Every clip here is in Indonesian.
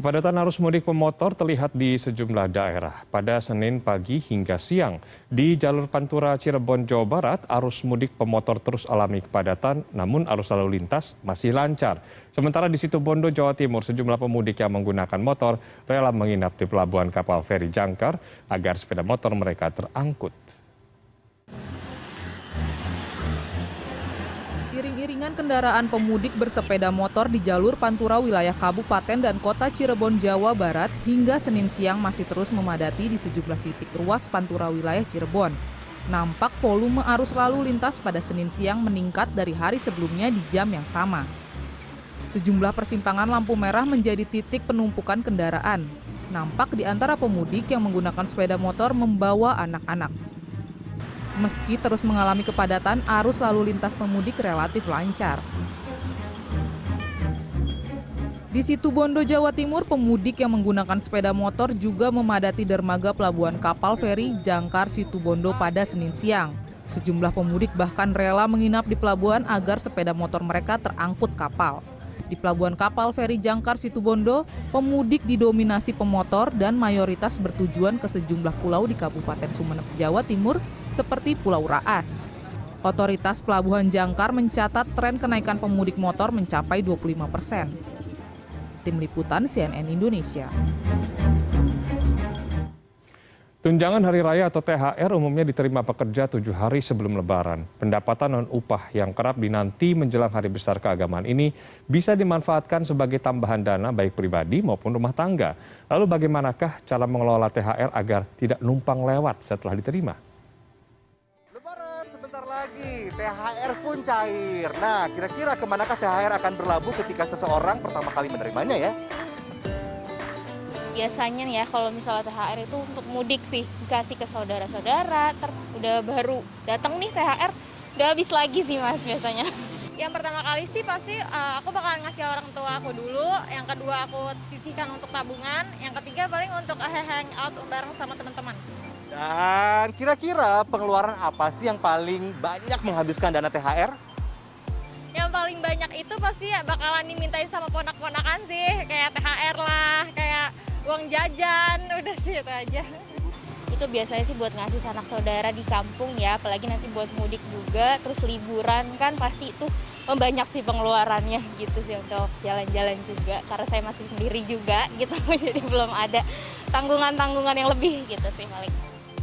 Kepadatan arus mudik pemotor terlihat di sejumlah daerah. Pada Senin pagi hingga siang, di jalur Pantura Cirebon, Jawa Barat, arus mudik pemotor terus alami kepadatan, namun arus lalu lintas masih lancar. Sementara di Situbondo, Jawa Timur, sejumlah pemudik yang menggunakan motor rela menginap di pelabuhan kapal feri Jangkar agar sepeda motor mereka terangkut. Iring-iringan kendaraan pemudik bersepeda motor di jalur Pantura wilayah Kabupaten dan Kota Cirebon, Jawa Barat hingga Senin siang masih terus memadati di sejumlah titik ruas Pantura wilayah Cirebon. Nampak volume arus lalu lintas pada Senin siang meningkat dari hari sebelumnya di jam yang sama. Sejumlah persimpangan lampu merah menjadi titik penumpukan kendaraan. Nampak di antara pemudik yang menggunakan sepeda motor membawa anak-anak. Meski terus mengalami kepadatan, arus lalu lintas pemudik relatif lancar. Di Situbondo, Jawa Timur, pemudik yang menggunakan sepeda motor juga memadati dermaga pelabuhan kapal feri Jangkar Situbondo pada Senin siang. Sejumlah pemudik bahkan rela menginap di pelabuhan agar sepeda motor mereka terangkut kapal. Di pelabuhan kapal feri Jangkar Situbondo, pemudik didominasi pemotor dan mayoritas bertujuan ke sejumlah pulau di Kabupaten Sumeneb, Jawa Timur, seperti Pulau Raas. Otoritas Pelabuhan Jangkar mencatat tren kenaikan pemudik motor mencapai 25%. Tim Liputan CNN Indonesia. Tunjangan Hari Raya atau THR umumnya diterima pekerja 7 hari sebelum Lebaran. Pendapatan non-upah yang kerap dinanti menjelang Hari Besar Keagamaan ini bisa dimanfaatkan sebagai tambahan dana baik pribadi maupun rumah tangga. Lalu bagaimanakah cara mengelola THR agar tidak numpang lewat setelah diterima? Lebaran sebentar lagi, THR pun cair. Nah, kira-kira kemanakah THR akan berlabuh ketika seseorang pertama kali menerimanya ya? Biasanya nih ya kalau misalnya THR itu untuk mudik sih, dikasih ke saudara-saudara, udah baru datang nih THR, udah habis lagi sih Mas biasanya. Yang pertama kali sih pasti aku bakalan ngasih orang tua aku dulu, yang kedua aku sisihkan untuk tabungan, yang ketiga paling untuk hangout bareng sama teman-teman. Dan kira-kira pengeluaran apa sih yang paling banyak menghabiskan dana THR? Yang paling banyak itu pasti bakalan dimintain sama ponak-ponakan sih, kayak THR lah, kayak uang jajan, udah sih itu aja. Itu biasanya sih buat ngasih sanak saudara di kampung ya, apalagi nanti buat mudik juga, terus liburan kan pasti itu banyak sih pengeluarannya gitu sih untuk jalan-jalan juga. Karena saya masih sendiri juga gitu, jadi belum ada tanggungan-tanggungan yang lebih gitu sih paling.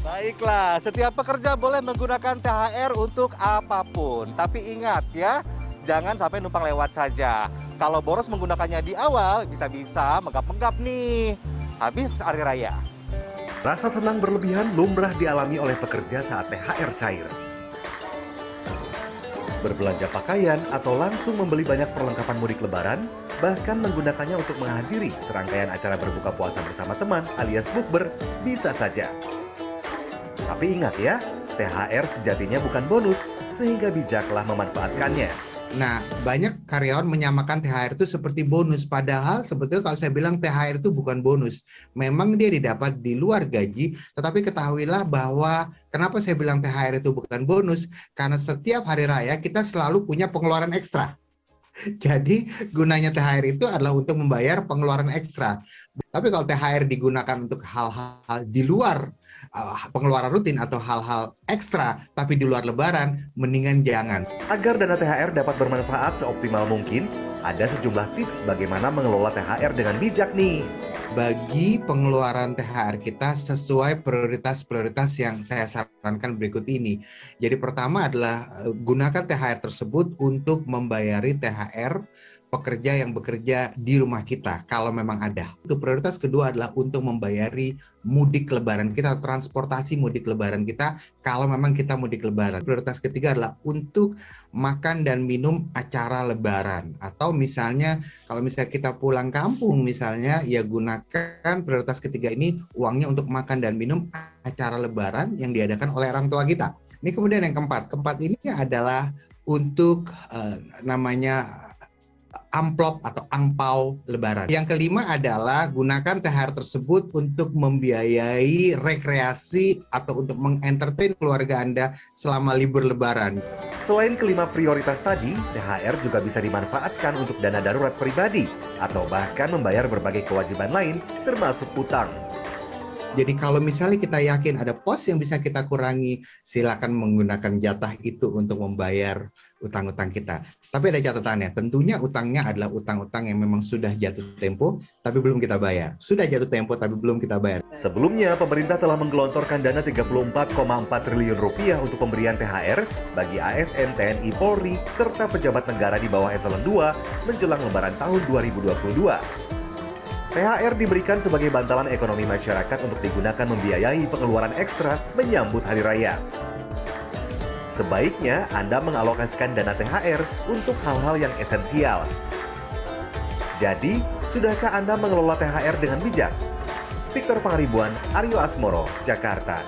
Baiklah, setiap pekerja boleh menggunakan THR untuk apapun. Tapi ingat ya, jangan sampai numpang lewat saja. Kalau boros menggunakannya di awal, bisa-bisa menggap-menggap nih. Habis hari raya. Rasa senang berlebihan lumrah dialami oleh pekerja saat THR cair. Berbelanja pakaian atau langsung membeli banyak perlengkapan mudik lebaran, bahkan menggunakannya untuk menghadiri serangkaian acara berbuka puasa bersama teman alias bukber, bisa saja. Tapi ingat ya, THR sejatinya bukan bonus, sehingga bijaklah memanfaatkannya. Nah, banyak karyawan menyamakan THR itu seperti bonus. Padahal sebetulnya kalau saya bilang THR itu bukan bonus. Memang dia didapat di luar gaji, tetapi ketahuilah bahwa kenapa saya bilang THR itu bukan bonus? Karena setiap hari raya kita selalu punya pengeluaran ekstra. Jadi gunanya THR itu adalah untuk membayar pengeluaran ekstra. Tapi kalau THR digunakan untuk hal-hal di luar pengeluaran rutin atau hal-hal ekstra, tapi di luar lebaran, mendingan jangan. Agar dana THR dapat bermanfaat seoptimal mungkin, ada sejumlah tips bagaimana mengelola THR dengan bijak nih. Bagi pengeluaran THR kita sesuai prioritas-prioritas yang saya sarankan berikut ini. Jadi pertama adalah gunakan THR tersebut untuk membayari THR pekerja yang bekerja di rumah kita, kalau memang ada. Untuk prioritas kedua adalah untuk membayari mudik lebaran kita, transportasi mudik lebaran kita, kalau memang kita mudik lebaran. Prioritas ketiga adalah untuk makan dan minum acara lebaran. Atau misalnya, kalau misalnya kita pulang kampung misalnya, ya gunakan prioritas ketiga ini, uangnya untuk makan dan minum acara lebaran yang diadakan oleh orang tua kita. Ini kemudian yang keempat. Keempat ini adalah untuk namanya amplop atau angpau lebaran. Yang kelima adalah gunakan THR tersebut untuk membiayai rekreasi atau untuk mengentertain keluarga Anda selama libur lebaran. Selain kelima prioritas tadi, THR juga bisa dimanfaatkan untuk dana darurat pribadi atau bahkan membayar berbagai kewajiban lain termasuk utang. Jadi kalau misalnya kita yakin ada pos yang bisa kita kurangi, silakan menggunakan jatah itu untuk membayar utang-utang kita. Tapi ada catatannya, tentunya utangnya adalah utang-utang yang memang sudah jatuh tempo, tapi belum kita bayar. Sudah jatuh tempo, tapi belum kita bayar. Sebelumnya, pemerintah telah menggelontorkan dana 34,4 triliun rupiah untuk pemberian THR bagi ASN, TNI, Polri, serta pejabat negara di bawah eselon 2 menjelang Lebaran tahun 2022. THR diberikan sebagai bantalan ekonomi masyarakat untuk digunakan membiayai pengeluaran ekstra menyambut Hari Raya. Sebaiknya Anda mengalokasikan dana THR untuk hal-hal yang esensial. Jadi, sudahkah Anda mengelola THR dengan bijak? Victor Pangaribuan, Aryo Asmoro, Jakarta.